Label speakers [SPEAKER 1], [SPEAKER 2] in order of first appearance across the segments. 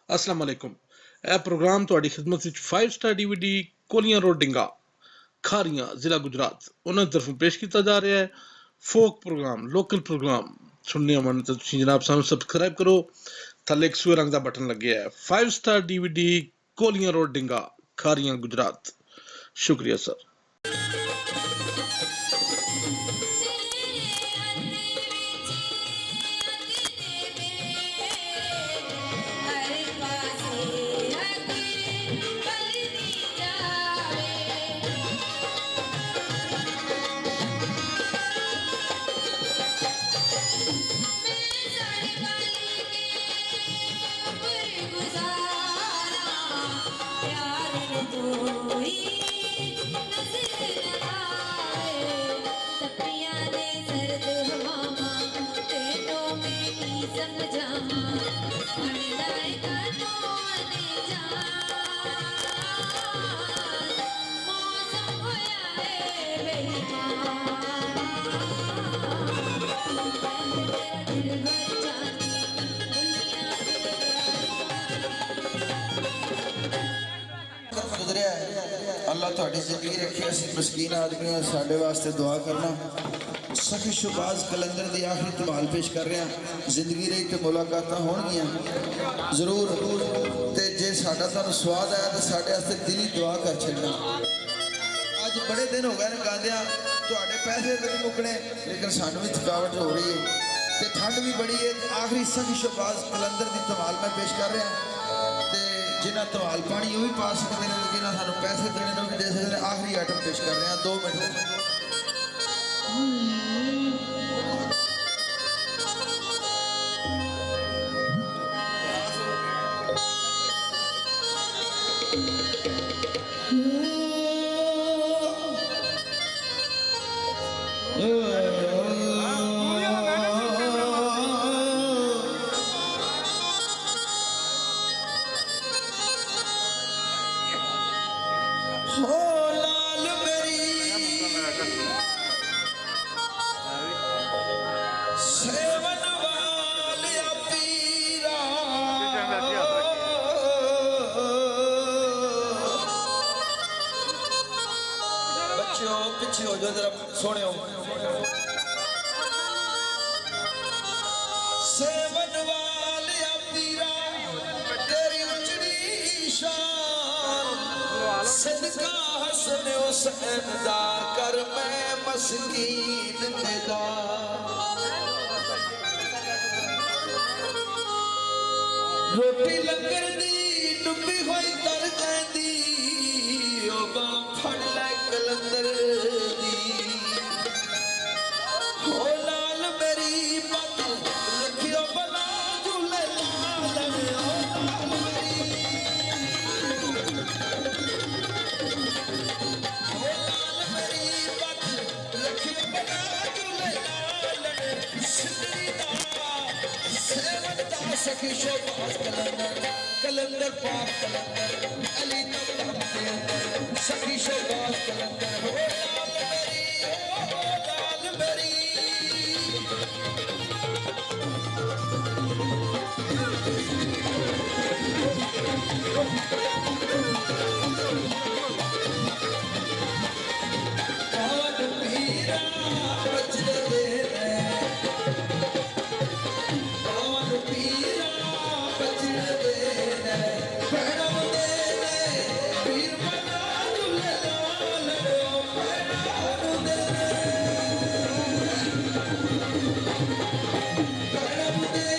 [SPEAKER 1] अस्सलाम वालेकुम। यह प्रोग्राम ਤੁਹਾਡੀ ਖidmat ਵਿੱਚ 5 ਸਟਾਰ DVD ਕੋਲੀਆਂ ਰੋਡ ਡਿੰਗਾ ਖਾਰੀਆਂ ਜ਼ਿਲ੍ਹਾ ਗੁਜਰਾਤ ਉਹਨਾਂ ਦੀ ਤਰਫੋਂ ਪੇਸ਼ ਕੀਤਾ ਜਾ ਰਿਹਾ ਹੈ। ਫੋਕ ਪ੍ਰੋਗਰਾਮ ਲੋਕਲ ਪ੍ਰੋਗਰਾਮ ਸੁਣਨੇ ਮਨ ਤਾਂ ਤੁਸੀਂ ਜਨਾਬ ਸਾਨੂੰ ਸਬਸਕ੍ਰਾਈਬ ਕਰੋ। ਥੱਲੇ ਇੱਕ ਸੂਏ ਰੰਗ ਦਾ ਬਟਨ ਲੱਗਿਆ ਹੈ 5 ਸਟਾਰ DVD ਕੋਲੀਆਂ ਰੋਡ ਡਿੰਗਾ ਖਾਰੀਆਂ ਗੁਜਰਾਤ। ਸ਼ੁਕਰੀਆ ਸਰ।
[SPEAKER 2] अल्लाह थोड़ी जिंदगी रखे। असी मस्कीन आदमी हैं, साढ़े वास्ते दुआ करना। सखी शुबाज कलंदर की आखिरी धमाल पेश कर रहे हैं। जिंदगी रही तो मुलाकात होणगियां जरूर। तो जे साडा तुहानूं स्वाद आया तो साढ़े वास्ते दिली दुआ कर छड्डना। अज बड़े दिन हो गए ने गांदियां, तुहाडे पैसे तो नहीं मुकने, लेकिन सानूं भी थकावट हो रही है तो ठंड भी बड़ी है। आखिरी सखी शुबाज कलंदर की धमाल मैं पेश कर रहा। जिन्हें धमाल पानी वो भी पा सकते हैं, जिन्हें सानू पैसे देने भी दे सकते हैं। आखिरी आइटम पेश कर रहे हैं 2 मिनट। पीछे हो जाओ जरा, सोने हो। सेवन वालिया पीरा तेरी उजड़ी शान, सदका हसन हुसैन दा कर मैं मस्कीन तेदा। रोटी लंगर दी डुबी हुई तर जाती, ओ बां फड़ लै कलंदर दी। ओ लाल मेरी पत रखियो बना झूले लाल, ओ लाल मेरी, ओ लाल मेरी पत रखियो बना झूले लाल। सिद्धरी दा सेवन दा सखी शोबाज कलंदर, कलंदर पाक कलंदर अली तब के अंदर सखी शोबाज कलंदर। हो लाल मेरी, ओ लाल मेरी, पावन पीरा बचदे दे, पावन पीरा बचदे दे, पैरम दे पीर बना झूले लाल, पैरम दे पैरम दे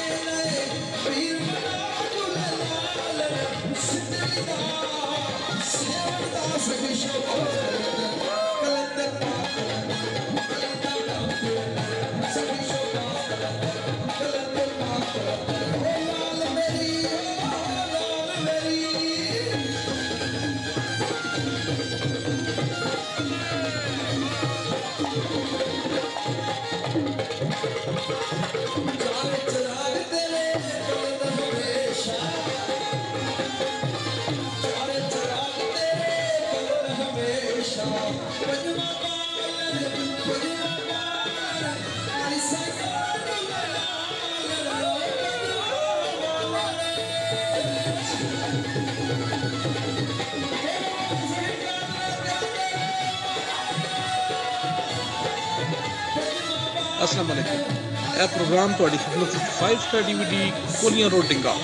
[SPEAKER 2] पीर बना झूले लाल। सिद्धरी दा सेवन दा सखी शोबाज कलंदर पाक सखी शोबाज कलंदर पाक। ओ लाल मेरी, ओ लाल मेरी, चार चिराग तेरे कलंदर हमेशा, चार चिराग तेरे कलंदर हमेशा। पंजवा पालन, पंजवा पालन, अली सगान लाल, पंजवा पालन।
[SPEAKER 1] अस्सलाम वालेकुम। यह प्रोग्राम ਤੁਹਾਡੀ ਖidmat ਵਿੱਚ 5 ਸਟਾਰ DVD ਕੋਲੀਆਂ ਰੋਡ ਡਿੰਗਾ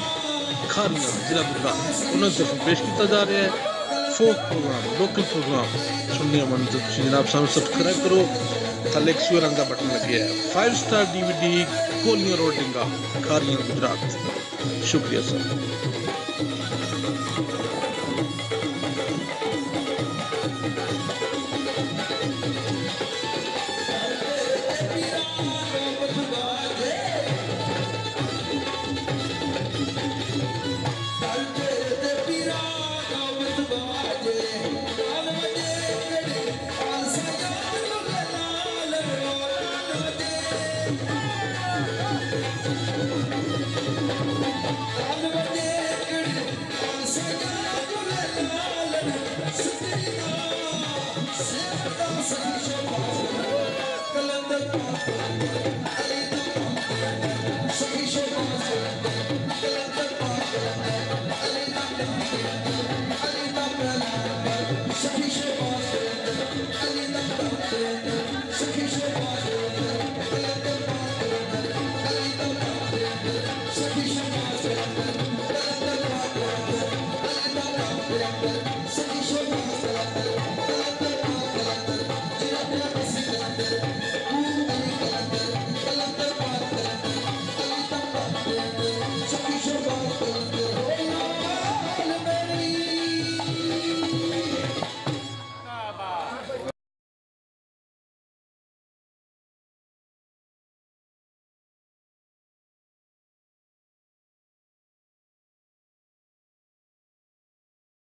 [SPEAKER 1] ਖਾਰੀਆਂ ਜ਼ਿਲ੍ਹਾ ਗੁਜਰਾਤ ਉਹਨਾਂ ਤਰਫੋਂ ਪੇਸ਼ ਕੀਤਾ ਜਾ ਰਿਹਾ ਹੈ ਫੋਕ ਪ੍ਰੋਗਰਾਮ ਲੋਕਲ ਪ੍ਰੋਗਰਾਮ ਸੁਣਨੇ ਮਨ ਤੁਸੀਂ ਜਨਾਬ ਸਾਨੂੰ ਸਬਸਕ੍ਰਾਈਬ ਕਰੋ ਥੱਲੇ ਇੱਕ ਸੂਰ ਰੰਗ ਦਾ ਬਟਨ ਲੱਗਿਆ ਹੈ 5 ਸਟਾਰ DVD ਕੋਲੀਆਂ ਰੋਡ ਡਿੰਗਾ ਖਾਰੀਆਂ ਗੁਜਰਾਤ ਸ਼ੁਕਰੀਆ ਸਰ